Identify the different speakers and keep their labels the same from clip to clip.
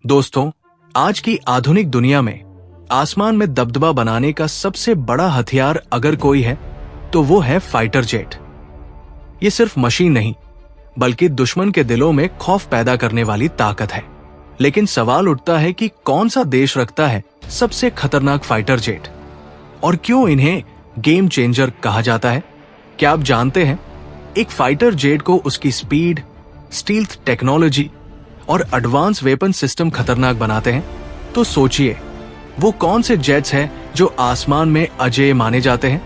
Speaker 1: दोस्तों, आज की आधुनिक दुनिया में आसमान में दबदबा बनाने का सबसे बड़ा हथियार अगर कोई है तो वो है फाइटर जेट। ये सिर्फ मशीन नहीं बल्कि दुश्मन के दिलों में खौफ पैदा करने वाली ताकत है। लेकिन सवाल उठता है कि कौन सा देश रखता है सबसे खतरनाक फाइटर जेट और क्यों इन्हें गेम चेंजर कहा जाता है? क्या आप जानते हैं एक फाइटर जेट को उसकी स्पीड, स्टील्थ टेक्नोलॉजी और एडवांस वेपन सिस्टम खतरनाक बनाते हैं? तो सोचिए वो कौन से जेट्स हैं जो आसमान में अजेय माने जाते हैं।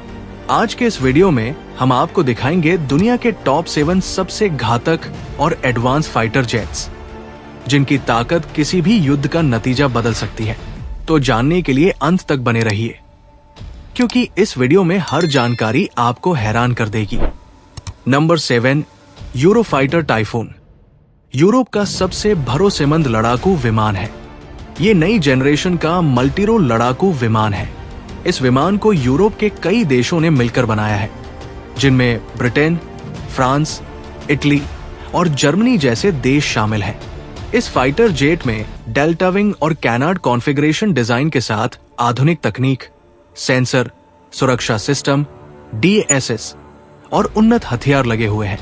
Speaker 1: आज के इस वीडियो में हम आपको दिखाएंगे दुनिया के टॉप 7 सबसे घातक और एडवांस फाइटर जेट्स जिनकी ताकत किसी भी युद्ध का नतीजा बदल सकती है। तो जानने के लिए अंत तक बने रहिए क्योंकि इस वीडियो में हर जानकारी आपको हैरान कर देगी। Number 7, Eurofighter typhoon. यूरोप का सबसे भरोसेमंद लड़ाकू विमान है। ये नई जनरेशन का मल्टीरोल लड़ाकू विमान है। इस विमान को यूरोप के कई देशों ने मिलकर बनाया है, जिनमें ब्रिटेन, फ्रांस, इटली और जर्मनी जैसे देश शामिल हैं। इस फाइटर जेट में डेल्टा विंग और कैनार्ड कॉन्फ़िगरेशन डिजाइन के साथ आधुनिक तकनीक, सेंसर, सुरक्षा सिस्टम, DSS और उन्नत हथियार लगे हुए हैं।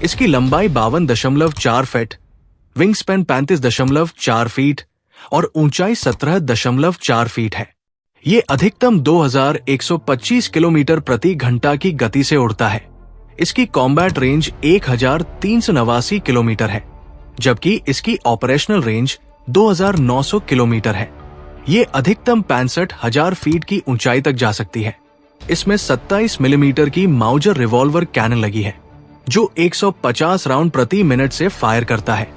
Speaker 1: इसकी लंबाई 52.4 फीट, विंग स्पैन 35.4 फीट और ऊंचाई 17.4 फीट है। ये अधिकतम 2125 किलोमीटर प्रति घंटा की गति से उड़ता है। इसकी कॉम्बैट रेंज 1389 किलोमीटर है, जबकि इसकी ऑपरेशनल रेंज 2900 किलोमीटर है। ये अधिकतम 65,000 फीट की ऊंचाई तक जा सकती है। इसमें 27 मिलीमीटर की माउजर रिवॉल्वर कैनन लगी है जो 150 राउंड प्रति मिनट से फायर करता है।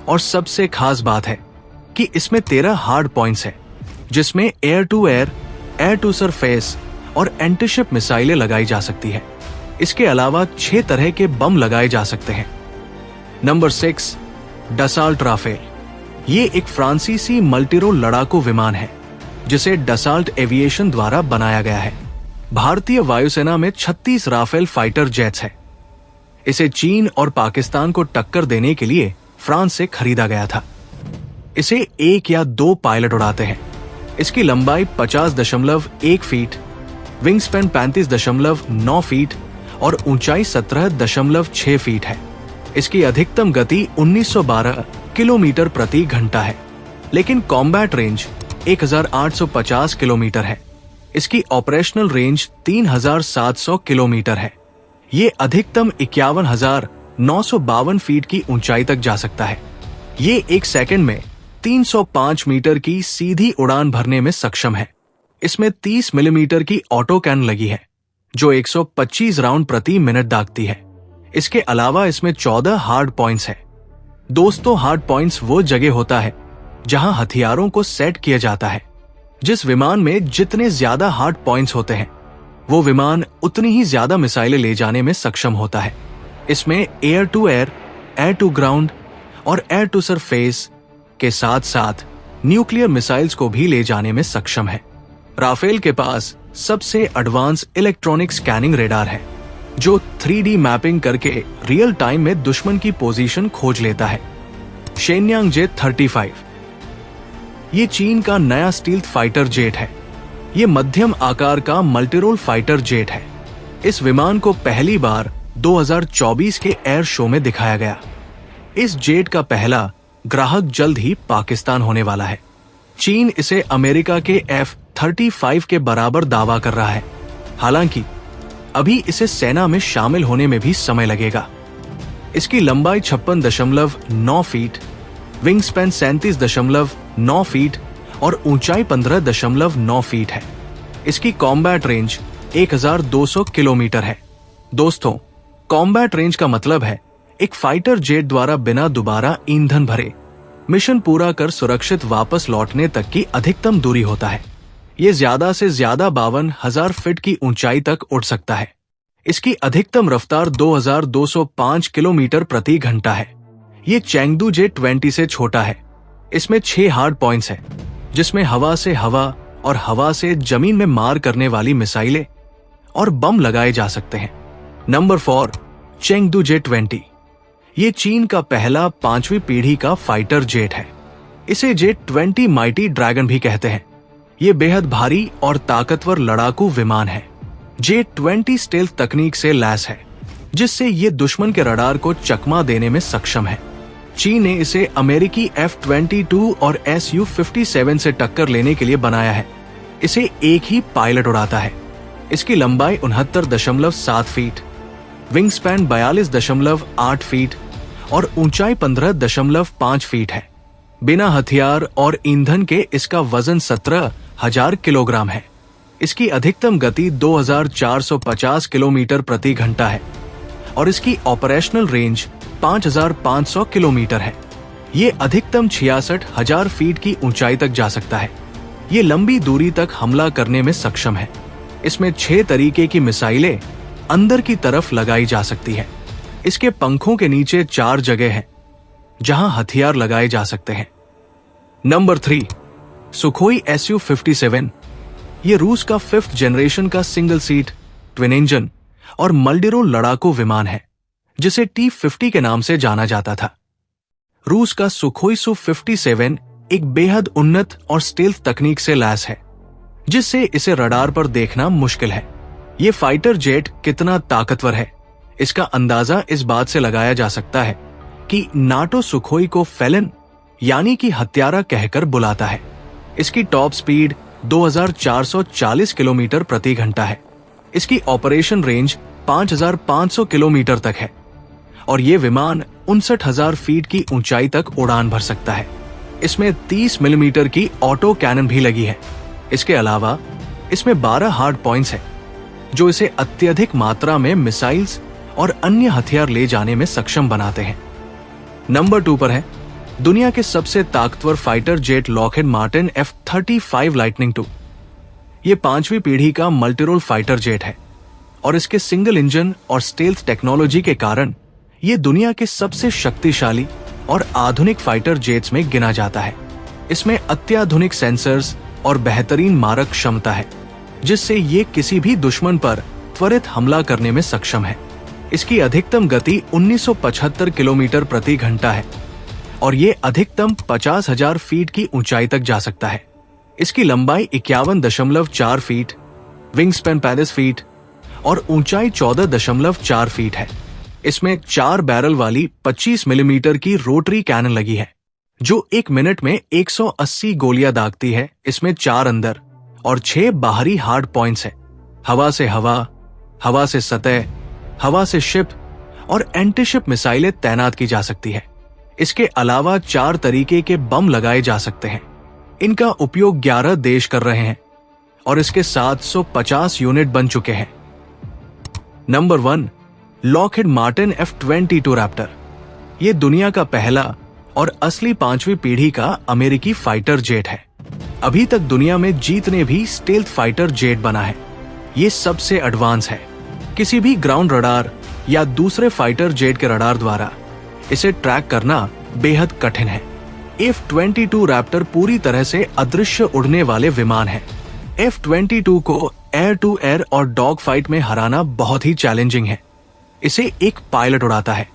Speaker 1: और सबसे खास बात है कि इसमें 13 हार्ड पॉइंट्स हैं, जिसमें air to air, air to surface और एंटीशिप मिसाइलें लगाई जा सकती है। इसके अलावा 6 तरह के बम लगाए जा सकते हैं। Number 6, Dassault Rafale. ये एक फ्रांसीसी मल्टीरोल लड़ाकू विमान है जिसे डसाल्ट एविएशन द्वारा बनाया गया है। भारतीय वायुसेना में 36 राफेल फाइटर जेट्स हैं। इसे चीन और पाकिस्तान को टक्कर देने के लिए फ्रांस से खरीदा गया था। इसे 1 या 2 पायलट उड़ाते हैं। इसकी लंबाई 50.1 फीट, विंग स्पैन 35.9 फीट और ऊंचाई 17.6 फीट है। इसकी अधिकतम गति 1912 किलोमीटर प्रति घंटा है, लेकिन कॉम्बैट रेंज 1850 किलोमीटर है। इसकी ऑपरेशनल रेंज 3700 किलोमीटर है। ये अधिकतम 51,952 फीट की ऊंचाई तक जा सकता है। ये 1 सेकंड में 305 मीटर की सीधी उड़ान भरने में सक्षम है। इसमें 30 मिलीमीटर की ऑटो कैन लगी है जो 125 राउंड प्रति मिनट दागती है। इसके अलावा इसमें 14 हार्ड पॉइंट्स है। दोस्तों, हार्ड पॉइंट्स वो जगह होता है जहां हथियारों को सेट किया जाता है। जिस विमान में जितने ज्यादा हार्ड पॉइंट्स होते हैं वो विमान उतनी ही ज्यादा मिसाइलें ले जाने में सक्षम होता है। इसमें air to air, air to ground और एयर टू सरफेस के साथ साथ न्यूक्लियर मिसाइल्स को भी ले जाने में सक्षम है। राफेल के पास सबसे एडवांस इलेक्ट्रॉनिक स्कैनिंग रेडार है जो 3D मैपिंग करके रियल टाइम में दुश्मन की पोजीशन खोज लेता है। शेन्यांग J-35 ये चीन का नया स्टील्थ फाइटर जेट है। ये मध्यम आकार का मल्टीरोल फाइटर जेट है। इस विमान को पहली बार 2024 के एयर शो में दिखाया गया। इस जेट का पहला ग्राहक जल्द ही पाकिस्तान होने वाला है। चीन इसे अमेरिका के F-35 के बराबर दावा कर रहा है। हालांकि अभी इसे सेना में शामिल होने में भी समय लगेगा। इसकी लंबाई 56.9 फीट, विंग स्पैन 37.9 फीट और ऊंचाई 15.9 फीट है। इसकी कॉम्बैट रेंज 1200 किलोमीटर है। दोस्तों, कॉम्बैट रेंज का मतलब है एक फाइटर जेट द्वारा बिना दोबारा ईंधन भरे मिशन पूरा कर सुरक्षित वापस लौटने तक की अधिकतम दूरी होता है। ये ज्यादा से ज्यादा 52,000 फीट की ऊंचाई तक उड़ सकता है। इसकी अधिकतम रफ्तार 2205 किलोमीटर प्रति घंटा है। ये चेंगडू J-20 से छोटा है। इसमें 6 हार्ड पॉइंट्स हैं, जिसमें हवा से हवा और हवा से जमीन में मार करने वाली मिसाइलें और बम लगाए जा सकते हैं। Number 4, Chengdu J-20। ये चीन का पहला 5वीं पीढ़ी का फाइटर जेट है। इसे J-20 माइटी ड्रैगन भी कहते हैं। ये बेहद भारी और ताकतवर लड़ाकू विमान है। J-20 स्टेल्थ तकनीक से लैस है, जिससे ये दुश्मन के रडार को चकमा देने में सक्षम है। चीन ने इसे अमेरिकी F-22 और Su-57 से टक्कर लेने के लिए बनाया है। इसे एक ही पायलट उड़ाता है। इसकी लंबाई 69.7 फीट, विंग स्पैन 42.8 फीट और ऊंचाई 15.5 फीट है। बिना हथियार और ईंधन के इसका वजन 17,000 किलोग्राम है। इसकी अधिकतम गति 2,450 किलोमीटर प्रति घंटा है और इसकी ऑपरेशनल रेंज 5,500 किलोमीटर है। ये अधिकतम 66,000 फीट की ऊंचाई तक जा सकता है। ये लंबी दूरी तक हमला करने में सक्षम है। इसमें 6 तरीके की मिसाइलें अंदर की तरफ लगाई जा सकती है। इसके पंखों के नीचे 4 जगह हैं जहां हथियार लगाए जा सकते हैं। Number 3, Sukhoi Su-57। ये रूस का 5th जनरेशन का सिंगल सीट, ट्विन इंजन और मल्टीरोल लड़ाकू विमान है, जिसे T-50 के नाम से जाना जाता था। रूस का सुखोई Su-57 एक बेहद उन्नत और स्टेल्थ तकनीक से लैस है, जिससे इसे रडार पर देखना मुश्किल है। ये फाइटर जेट कितना ताकतवर है, इसका अंदाजा इस बात से लगाया जा सकता है कि नाटो सुखोई को फेलन यानी कि हत्यारा कहकर बुलाता है। इसकी टॉप स्पीड 2,440 किलोमीटर प्रति घंटा है। इसकी ऑपरेशन रेंज 5,500 किलोमीटर तक है और ये विमान 59,000 फीट की ऊंचाई तक उड़ान भर सकता है। इसमें 30 मिलीमीटर की ऑटो कैनन भी लगी है। इसके अलावा इसमें 12 हार्ड पॉइंट्स हैं, जो इसे अत्यधिक मात्रा में मिसाइल्स और अन्य हथियार ले जाने में सक्षम बनाते हैं। नंबर 2 पर है दुनिया के सबसे ताकतवर fighter jet Lockheed Martin F-35 lightning II। ये 5वीं पीढ़ी का मल्टीरोल फाइटर जेट है और इसके सिंगल इंजन और स्टेल्थ टेक्नोलॉजी के कारण ये दुनिया के सबसे शक्तिशाली और आधुनिक फाइटर जेट्स में गिना जाता है। इसमें अत्याधुनिक सेंसर्स और बेहतरीन मारक क्षमता है, जिससे ये किसी भी दुश्मन पर त्वरित हमला करने में सक्षम है। इसकी अधिकतम गति 1975 किलोमीटर प्रति घंटा है और ये अधिकतम 50,000 फीट की ऊंचाई तक जा सकता है। इसकी लंबाई 51.4 फीट, विंग स्पैन 35 फीट और ऊंचाई 14.4 फीट है। इसमें 4 बैरल वाली 25 मिलीमीटर की रोटरी कैनन लगी है, जो 1 मिनट में 180 गोलियां दागती है। इसमें 4 अंदर और 6 बाहरी हार्ड पॉइंट्स हैं। हवा से हवा, हवा से सतह, हवा से शिप और एंटी शिप मिसाइलें तैनात की जा सकती है। इसके अलावा 4 तरीके के बम लगाए जा सकते हैं। इनका उपयोग 11 देश कर रहे हैं और इसके 750 यूनिट बन चुके हैं। Number 1, Lockheed Martin F-22 Raptor. ये दुनिया का पहला और असली 5वीं पीढ़ी का अमेरिकी फाइटर जेट है। अभी तक दुनिया में जितने भी स्टेल्थ फाइटर जेट बना है, ये सबसे एडवांस है। किसी भी ग्राउंड रडार या दूसरे फाइटर जेट के रडार द्वारा इसे ट्रैक करना बेहद कठिन है। F-22 रैप्टर पूरी तरह से अदृश्य उड़ने वाले विमान है। F-22 को एयर टू एयर और डॉग फाइट में हराना बहुत ही चैलेंजिंग है। इसे एक पायलट उड़ाता है।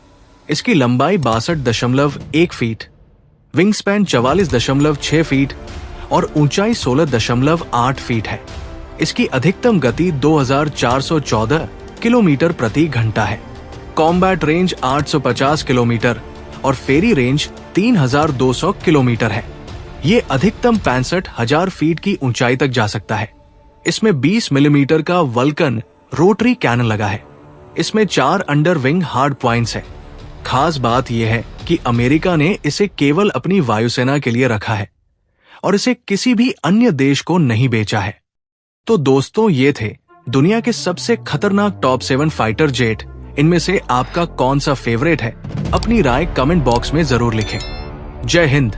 Speaker 1: इसकी लंबाई 62.1 फीट, विंग स्पैन 44.6 फीट और ऊंचाई 16.8 फीट है। इसकी अधिकतम गति 2,414 किलोमीटर प्रति घंटा है। कॉम्बैट रेंज 850 किलोमीटर और फेरी रेंज 3,200 किलोमीटर है। ये अधिकतम 65,000 फीट की ऊंचाई तक जा सकता है। इसमें 20 मिलीमीटर का वल्कन रोटरी कैनन लगा है। इसमें 4 अंडर विंग हार्ड पॉइंट्स है। खास बात यह है कि अमेरिका ने इसे केवल अपनी वायुसेना के लिए रखा है और इसे किसी भी अन्य देश को नहीं बेचा है। तो दोस्तों, ये थे दुनिया के सबसे खतरनाक टॉप 7 फाइटर जेट। इनमें से आपका कौन सा फेवरेट है? अपनी राय कमेंट बॉक्स में जरूर लिखें। जय हिंद।